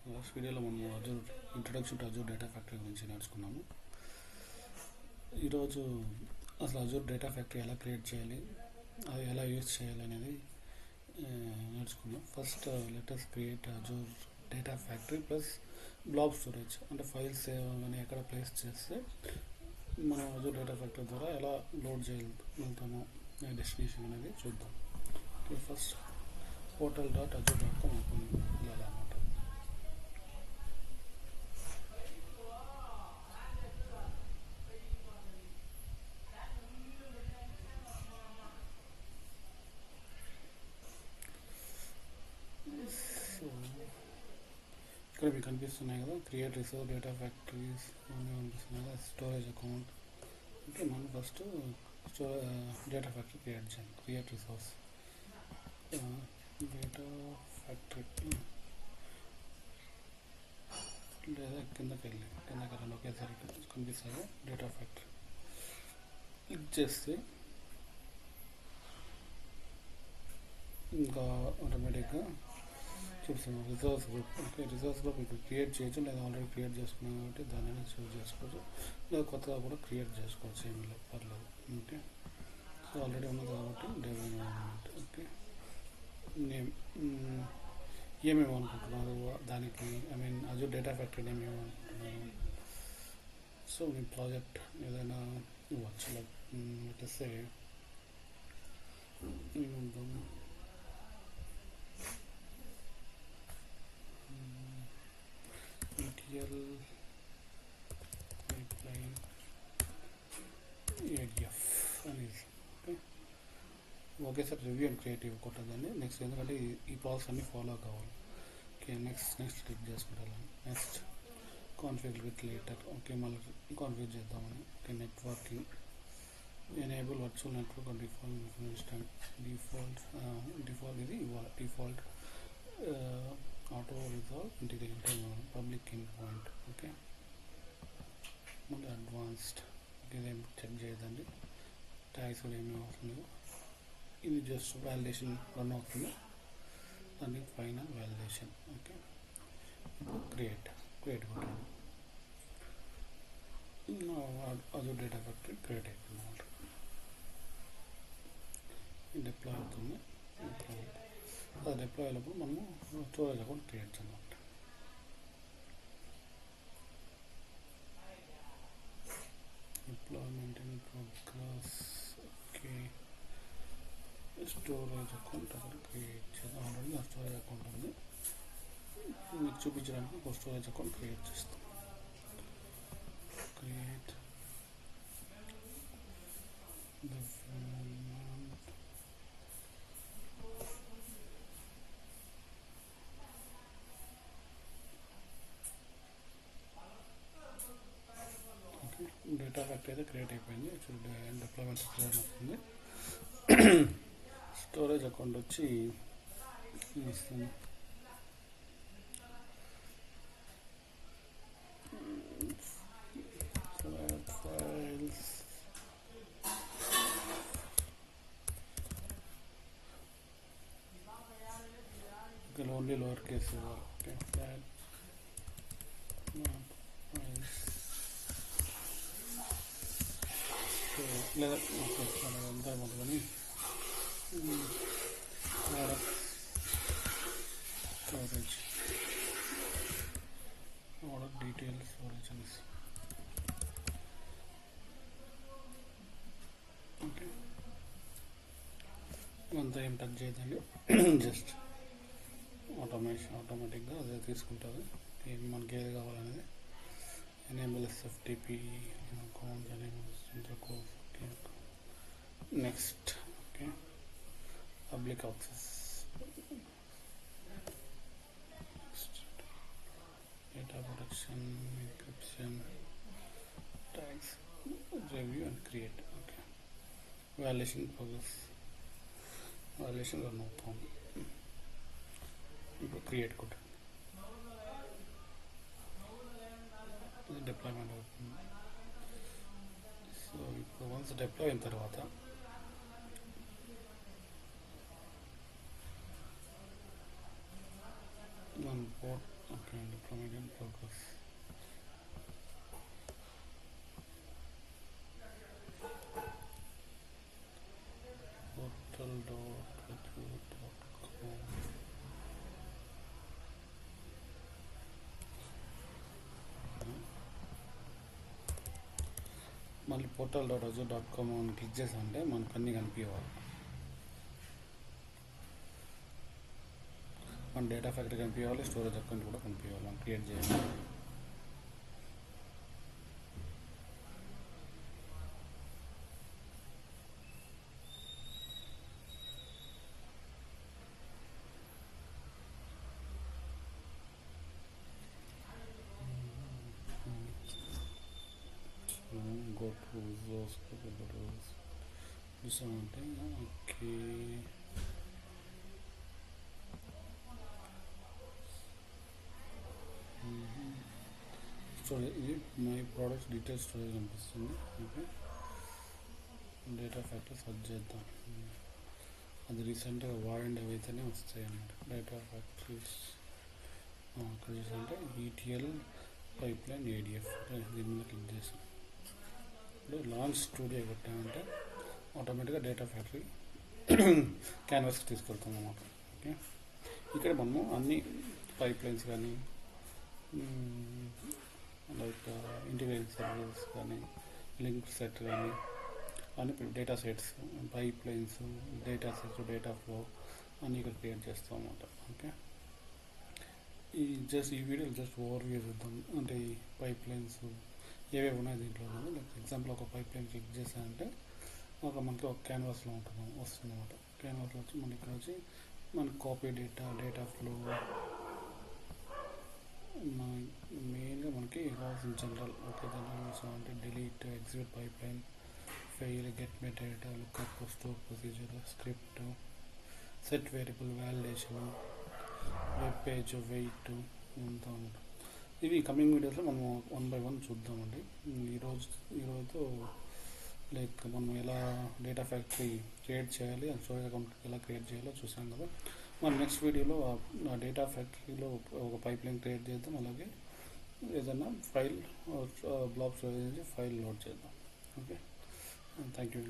Last వీడియోలో మనం Azure introduction to Azure data factory గురించి నేర్చుకున్నాము. ఈరోజు అసలు అజూర్ డేటా ఫ్యాక్టరీ ఎలా క్రియేట్ చేయాలి, అది ఎలా యూజ్ చేయాలి అనేది నేర్చుకున్నాం. First letters create Azure data factory plus blob storage, అంటే ఫైల్స్ కానీ ఎక్కడ ప్లేస్ చేస్తే మనం అజూర్ డేటా ఫ్యాక్టరీ ద్వారా ఎలా లోడ్ చేయగలుగుతాము డెస్టినేషన్ అనేది చూద్దాం. ఫస్ట్ portal.azure.com ఓపెన్ చేయాలి అన్నమాట. ఇక్కడ మీకు కనిపిస్తున్నాయి కదా, క్రియేట్ రిసోర్స్ డేటా ఫ్యాక్టరీస్ అన్నీ కనిపిస్తున్నాయి కదా. స్టోరేజ్ అకౌంట్ అంటే మనం ఫస్ట్ డేటా ఫ్యాక్టరీ క్రియేట్ చేయాలి. క్రియేట్ రిసోర్స్ డేటా ఫ్యాక్టరీ లేదా కిందకి వెళ్ళండి ఒకేసారి కనిపిస్తుంది డేటా ఫ్యాక్టరీ. క్లిక్ చేస్తే ఇంకా ఆటోమేటిక్గా చూస్తున్నాం resource group. Okay, resource group ఇప్పుడు క్రియేట్ చేయొచ్చు, లేదా ఆల్రెడీ క్రియేట్ చేసుకున్నాం కాబట్టి దాన్ని చూస్ చేసుకోవచ్చు, లేదా కొత్తగా కూడా క్రియేట్ చేసుకోవచ్చు, ఏమి లేదు, పర్లేదు. ఓకే, సో ఆల్రెడీ ఉన్నది కాబట్టి డెవలప్మెంట్. ఓకే, నేమ్ ఏమేమి అనుకుంటున్నారు దానికి, అజూర్ డేటా ఫ్యాక్టరీ నేమ్ ఏమనుకుంటున్నారు. సో మీ ప్రాజెక్ట్ ఏదైనా ఇవ్వచ్చు, like say ETL pipeline ADF అనేది. Okay sir, review and creative కొట్టదండి. నెక్స్ట్ ఎందుకంటే ఈ ప్రాసెస్ అన్ని ఫాలో కావాలి. ఓకే, నెక్స్ట్ క్లిక్ చేసుకుంటాను. Next configure with later. Okay, మళ్ళీ కాన్ఫిగర్ చేద్దామని. Okay, networking enable virtual network default instant default ఇది ఇవ్వాలి. Default auto resolve integrated public in point. Okay, మళ్ళీ అడ్వాన్స్డ్. ఇదేం చెక్ చేయదండి, ట్యాగ్స్ కూడా ఏమీ అవసరం లేదు. ఇది జస్ట్ వ్యాలిడేషన్ రన్ అవుతుంది, దాన్ని ఫైనల్ వ్యాలిడేషన్. ఓకే, క్రియేట్ కొట్టాను. అజూర్ డేటా ఫ్యాక్టరీ క్రియేట్ అయిపోయింది అన్నమాట. డిప్లాయ్ అవుతుంది. అది డిప్లాయ్ అయినప్పుడు మనము స్టోరేజ్ అకౌంట్ క్రియేట్ చేయాలన్నమాట. Deployment in progress. Okay, storage account అక్కడ క్రియేట్ చేద్దాం. ఆల్రెడీ ఆ స్టోరేజ్ అకౌంట్ ఉంది, మీకు చూపించడానికి ఒక స్టోరేజ్ అకౌంట్ క్రియేట్ చేస్తాం. క్రియేట్ డేటా ఫ్యాక్టరీ అయితే క్రియేట్ అయిపోయింది. డిప్లాయ్మెంట్ క్లియర్ అవుతుంది. స్టోరేజ్ అకౌంట్ వచ్చి ఇస్తుంది. ఫైల్స్ ఓన్లీ లోవర్ కేస్ ఇవ్వాలి. ఓకే, లేదా అంతా మొదలని స్టోరేజ్ ఆర్డర్ డీటెయిల్స్ స్టోరేజ్ అనేసి. ఓకే, అంతా ఏం టచ్ చేయదండి, జస్ట్ ఆటోమేటిక్గా అదే తీసుకుంటుంది. మనకి ఏది కావాలనేది. Enable SFTP account, enable next. Okay, public access, data protection, encryption, tags, review and create. Okay, validation progress, validation run అవుతుంది. ఇప్పుడు క్రియేట్ కొట్టు, డిప్లాయ్మెంట్ అవుతుంది. సో ఇప్పుడు వన్స్ డిప్లాయ్ అయిన తర్వాత మన పోర్ట్ ఓకే అండి ప్రొమైడ్ ప్రోగ్రెస్ పోర్టల్ .com మళ్ళీ portal.azure.com అని క్లిక్ చేసామంటే మనకు అన్నీ కనిపించాలి. మన డేటా ఫ్యాక్టరీ కనిపించాలి, స్టోరేజ్ అకౌంట్ కూడా కనిపించాలి. మనం క్రియేట్ చేయాలి. గో టు చూసామంటే ఓకే స్టోరేజ్ ఇది మై ప్రోడక్ట్స్ డీటెయిల్స్ స్టోరేజ్ కనిపిస్తుంది. ఓకే డేటా ఫ్యాక్టరీ సర్చ్ చేద్దాం. అది రీసెంట్గా వాడినవి అయితేనే వస్తాయి అన్నమాట. డేటా ఫ్యాక్టరీస్ అక్కడ చూసామంటే ఈటీఎల్ పైప్లైన్ ఏడిఎఫ్ దీని మీద క్లిక్ చేసాం. ఇప్పుడు లాంచ్ స్టూడియో కొట్టామంటే ఆటోమేటిక్గా డేటా ఫ్యాక్టరీ క్యాన్వాస్కి తీసుకెళ్తాం అన్నమాట. ఓకే ఇక్కడ మనము అన్ని పైప్లైన్స్ కానీ లైక్ ఇంటిగ్రేటెడ్ సర్వీసెస్ కానీ లింక్ సెట్ కానీ అన్ని data sets pipelines data sets data flow అన్నీ ఇక్కడ క్రియేట్ చేస్తాం అన్నమాట. ఓకే ఈ వీడియోలో జస్ట్ ఓవర్ వ్యూ చూద్దాం. అంటే ఈ పైప్లైన్స్ ఏవేవి ఉన్నాయి దీంట్లో. లైక్ ఎగ్జాంపుల్ ఒక పైప్లైన్ క్లిక్ చేశానంటే మనకి ఒక క్యాన్వాస్లో వస్తుంది అన్నమాట. క్యాన్వాస్లో వచ్చి మనకి ఇక్కడ వచ్చి మనకి కాపీ డేటా ఫ్లో మెయిన్గా మనకి కావాల్సిన జనరల్ అంటే delete execute pipeline fail get metadata lookup store procedure script set variable validation web page wait అంతా ఉంటుంది. ఇవి కమింగ్ వీడియోస్లో మనం 1 by 1 చూద్దామండి. ఈరోజుతో లైక్ మనం ఎలా డేటా ఫ్యాక్టరీ క్రియేట్ చేయాలి అండ్ స్టోరేజ్ అకౌంట్ ఎలా క్రియేట్ చేయాలో చూసాం కదా. మన నెక్స్ట్ వీడియోలో ఆ డేటా ఫ్యాక్టరీలో ఒక పైప్ లైన్ క్రియేట్ చేద్దాం. అలాగే ఏదైనా ఫైల్ బ్లాక్ స్టోరేజ్ నుంచి ఫైల్ లోడ్ చేద్దాం. Okay thank you.